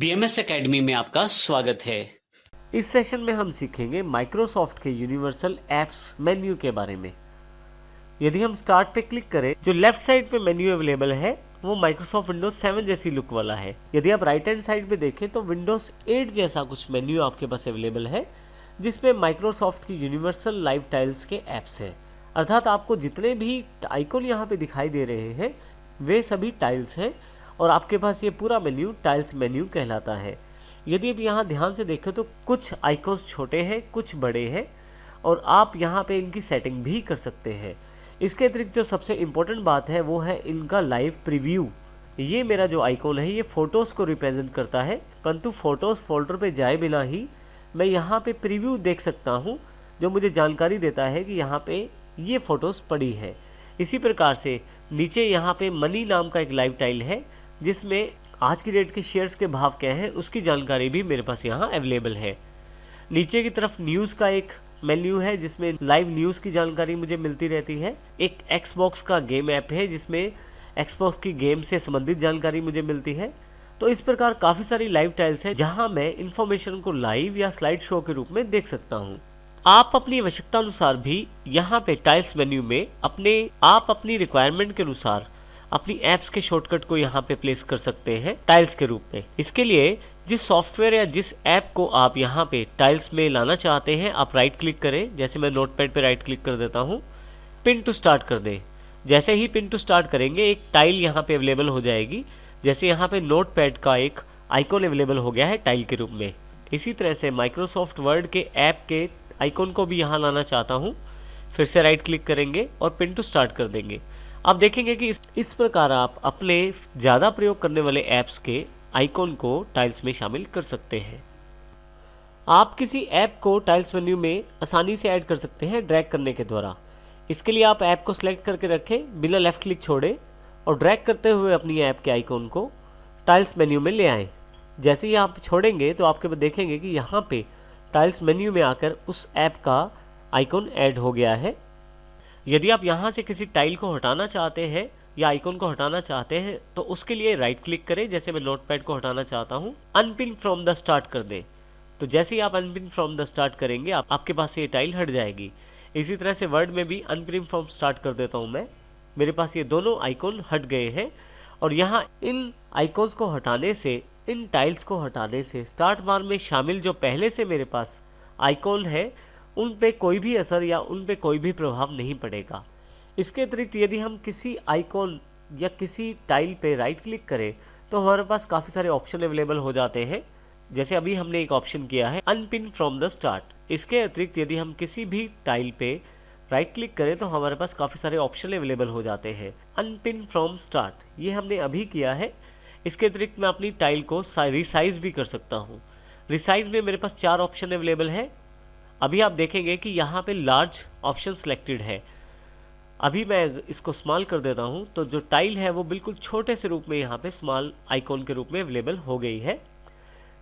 BMS academy में आपका स्वागत है। इस सेशन में हम सीखेंगे माइक्रोसॉफ्ट के यूनिवर्सल एप्स मेन्यू के बारे में। यदि हम स्टार्ट पे क्लिक करें, जो लेफ्ट साइड पे मेन्यू अवेलेबल है वो माइक्रोसॉफ्ट विंडोज 7 जैसी लुक वाला है। यदि आप राइट हैंड साइड पे देखें तो विंडोज 8 जैसा कुछ मेन्यू आपके पास अवेलेबल है, जिसमें माइक्रोसॉफ्ट की यूनिवर्सल लाइव टाइल्स के एप्स हैं। अर्थात आपको जितने भी आइकॉन यहाँ पे दिखाई दे रहे हैं वे सभी टाइल्स हैं और आपके पास ये पूरा मेन्यू टाइल्स मेन्यू कहलाता है। यदि आप यहाँ ध्यान से देखें तो कुछ आइकॉन्स छोटे हैं, कुछ बड़े हैं और आप यहाँ पे इनकी सेटिंग भी कर सकते हैं। इसके अतिरिक्त जो सबसे इम्पोर्टेंट बात है वो है इनका लाइव प्रीव्यू। ये मेरा जो आइकॉन है ये फ़ोटोज़ को रिप्रेजेंट करता है, परंतु फ़ोटोज़ फोल्डर पे जाए बिना ही मैं यहाँ पे प्रीव्यू देख सकता हूँ, जो मुझे जानकारी देता है कि यहाँ पे ये फ़ोटोज़ पड़ी है। इसी प्रकार से नीचे यहाँ पे मनी नाम का एक लाइव टाइल है, जिसमें आज की डेट के शेयर्स के भाव क्या हैं उसकी जानकारी भी मेरे पास यहाँ अवेलेबल है। नीचे की तरफ न्यूज़ का एक मेन्यू है जिसमें लाइव न्यूज़ की जानकारी मुझे मिलती रहती है। एक एक्सबॉक्स का गेम ऐप है जिसमें एक्सबॉक्स की गेम से संबंधित जानकारी मुझे मिलती है। तो इस प्रकार काफ़ी सारी लाइव टाइल्स हैं जहाँ मैं इन्फॉर्मेशन को लाइव या स्लाइड शो के रूप में देख सकता हूँ। आप अपनी आवश्यकता अनुसार भी यहाँ पे टाइल्स मेन्यू में अपनी रिक्वायरमेंट के अनुसार अपनी ऐप्स के शॉर्टकट को यहाँ पे प्लेस कर सकते हैं टाइल्स के रूप में। इसके लिए जिस सॉफ्टवेयर या जिस ऐप को आप यहाँ पे टाइल्स में लाना चाहते हैं, आप राइट क्लिक करें। जैसे मैं नोटपैड पे राइट क्लिक कर देता हूँ, पिन टू स्टार्ट कर दें। जैसे ही पिन टू स्टार्ट करेंगे एक टाइल यहाँ पे अवेलेबल हो जाएगी। जैसे यहाँ पे नोटपैड का एक आइकॉन अवेलेबल हो गया है टाइल के रूप में। इसी तरह से माइक्रोसॉफ्ट वर्ड के ऐप के आइकॉन को भी यहाँ लाना चाहता हूँ। फिर से राइट क्लिक करेंगे और पिन टू स्टार्ट कर देंगे। आप देखेंगे कि इस प्रकार आप अपने ज़्यादा प्रयोग करने वाले ऐप्स के आइकॉन को टाइल्स में शामिल कर सकते हैं। आप किसी ऐप को टाइल्स मेन्यू में आसानी से ऐड कर सकते हैं ड्रैग करने के द्वारा। इसके लिए आप ऐप को सिलेक्ट करके रखें, बिना लेफ़्ट क्लिक छोड़े और ड्रैग करते हुए अपनी ऐप के आइकॉन को टाइल्स मेन्यू में ले आएँ। जैसे ही आप छोड़ेंगे तो आपके देखेंगे कि यहाँ पे टाइल्स मेन्यू में आकर उस ऐप का आइकॉन ऐड हो गया है। यदि आप यहाँ से किसी टाइल को हटाना चाहते हैं या आइकॉन को हटाना चाहते हैं तो उसके लिए राइट क्लिक करें। जैसे मैं नोटपैड को हटाना चाहता हूँ, अनपिन फ्रॉम द स्टार्ट कर दें। तो जैसे ही आप अनपिन फ्रॉम द स्टार्ट करेंगे आपके पास ये टाइल हट जाएगी। इसी तरह से वर्ड में भी अनपिन फ्रॉम स्टार्ट कर देता हूँ मैं। मेरे पास ये दोनों आइकॉन हट गए हैं और यहाँ इन आइकॉन्स को हटाने से, इन टाइल्स को हटाने से स्टार्ट बार में शामिल जो पहले से मेरे पास आइकॉन है उन पे कोई भी असर या उन पे कोई भी प्रभाव नहीं पड़ेगा। इसके अतिरिक्त यदि हम किसी आइकॉन या किसी टाइल पे राइट क्लिक करें तो हमारे पास काफ़ी सारे ऑप्शन अवेलेबल हो जाते हैं। जैसे अभी हमने एक ऑप्शन किया है अनपिन फ्रॉम द स्टार्ट। इसके अतिरिक्त यदि हम किसी भी टाइल पे राइट क्लिक करें तो हमारे पास काफ़ी सारे ऑप्शन अवेलेबल हो जाते हैं। अनपिन फ्रॉम स्टार्ट ये हमने अभी किया है। इसके अतिरिक्त मैं अपनी टाइल को रिसाइज भी कर सकता हूँ। रिसाइज में मेरे पास 4 ऑप्शन अवेलेबल है। अभी आप देखेंगे कि यहाँ पे लार्ज ऑप्शन सिलेक्टेड है। अभी मैं इसको स्मॉल कर देता हूँ तो जो टाइल है वो बिल्कुल छोटे से रूप में यहाँ पे स्मॉल आइकॉन के रूप में अवेलेबल हो गई है।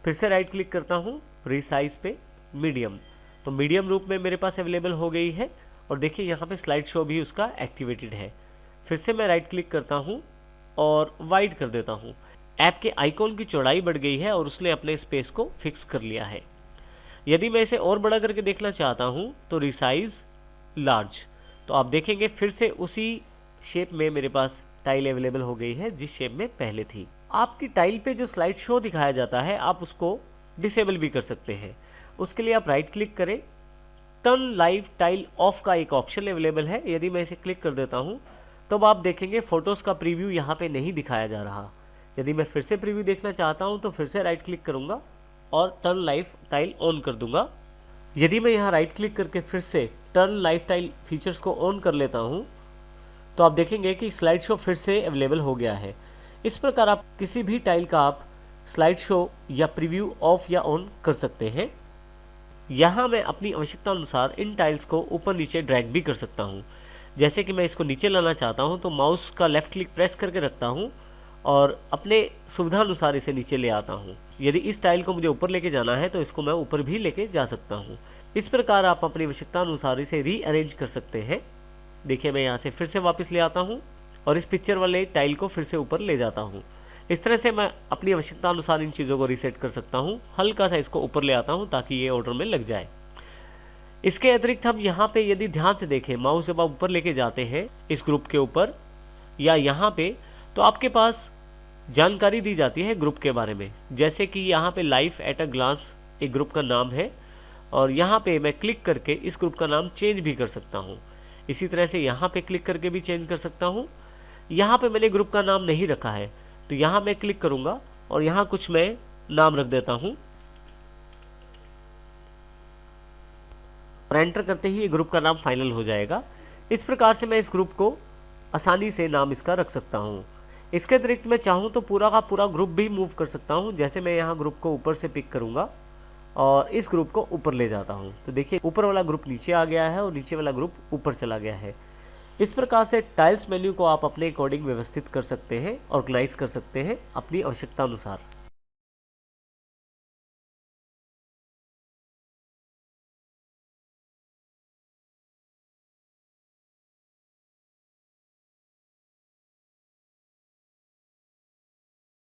फिर से राइट क्लिक करता हूँ रिसाइज पे, मीडियम, तो मीडियम रूप में मेरे पास अवेलेबल हो गई है। और देखिए यहाँ पे स्लाइड शो भी उसका एक्टिवेटेड है। फिर से मैं राइट क्लिक करता हूँ और वाइड कर देता हूँ। ऐप के आइकॉन की चौड़ाई बढ़ गई है और उसने अपने स्पेस को फिक्स कर लिया है। यदि मैं इसे और बड़ा करके देखना चाहता हूँ तो रिसाइज लार्ज, तो आप देखेंगे फिर से उसी शेप में मेरे पास टाइल अवेलेबल हो गई है जिस शेप में पहले थी। आपकी टाइल पे जो स्लाइड शो दिखाया जाता है आप उसको डिसेबल भी कर सकते हैं। उसके लिए आप राइट क्लिक करें, टर्न लाइव टाइल ऑफ का एक ऑप्शन अवेलेबल है। यदि मैं इसे क्लिक कर देता हूँ तो आप देखेंगे फ़ोटोज़ का प्रीव्यू यहाँ पे नहीं दिखाया जा रहा। यदि मैं फिर से प्रीव्यू देखना चाहता हूँ तो फिर से राइट क्लिक करूँगा और टर्न लाइव टाइल ऑन कर दूंगा। यदि मैं यहाँ राइट क्लिक करके फिर से टर्न लाइव टाइल फीचर्स को ऑन कर लेता हूँ तो आप देखेंगे कि स्लाइड शो फिर से अवेलेबल हो गया है। इस प्रकार आप किसी भी टाइल का आप स्लाइड शो या प्रीव्यू ऑफ या ऑन कर सकते हैं। यहाँ मैं अपनी आवश्यकता अनुसार इन टाइल्स को ऊपर नीचे ड्रैग भी कर सकता हूँ। जैसे कि मैं इसको नीचे लाना चाहता हूँ तो माउस का लेफ़्ट क्लिक प्रेस करके रखता हूँ और अपने सुविधा अनुसार इसे नीचे ले आता हूँ। यदि इस टाइल को मुझे ऊपर लेके जाना है तो इसको मैं ऊपर भी लेके जा सकता हूँ। इस प्रकार आप अपनी आवश्यकता अनुसार इसे रीअरेंज कर सकते हैं। देखिए मैं यहाँ से फिर से वापस ले आता हूँ और इस पिक्चर वाले टाइल को फिर से ऊपर ले जाता हूँ। इस तरह से मैं अपनी आवश्यकता अनुसार इन चीज़ों को रीसेट कर सकता हूँ। हल्का सा इसको ऊपर ले आता हूँ ताकि ये ऑर्डर में लग जाए। इसके अतिरिक्त हम यहाँ पे यदि ध्यान से देखें, माउस जब आप ऊपर लेके जाते हैं इस ग्रुप के ऊपर या यहाँ पे, तो आपके पास जानकारी दी जाती है ग्रुप के बारे में। जैसे कि यहाँ पे लाइफ एट अ ग्लांस एक ग्रुप का नाम है और यहाँ पे मैं क्लिक करके इस ग्रुप का नाम चेंज भी कर सकता हूँ। इसी तरह से यहाँ पे क्लिक करके भी चेंज कर सकता हूँ। यहाँ पे मैंने ग्रुप का नाम नहीं रखा है तो यहाँ मैं क्लिक करूँगा और यहाँ कुछ मैं नाम रख देता हूँ और एंटर करते ही ये ग्रुप का नाम फाइनल हो जाएगा। इस प्रकार से मैं इस ग्रुप को आसानी से नाम इसका रख सकता हूँ। इसके अतिरिक्त मैं चाहूँ तो पूरा का पूरा ग्रुप भी मूव कर सकता हूँ। जैसे मैं यहाँ ग्रुप को ऊपर से पिक करूँगा और इस ग्रुप को ऊपर ले जाता हूँ तो देखिए ऊपर वाला ग्रुप नीचे आ गया है और नीचे वाला ग्रुप ऊपर चला गया है। इस प्रकार से टाइल्स मेन्यू को आप अपने अकॉर्डिंग व्यवस्थित कर सकते हैं, ऑर्गेनाइज कर सकते हैं अपनी आवश्यकता अनुसार।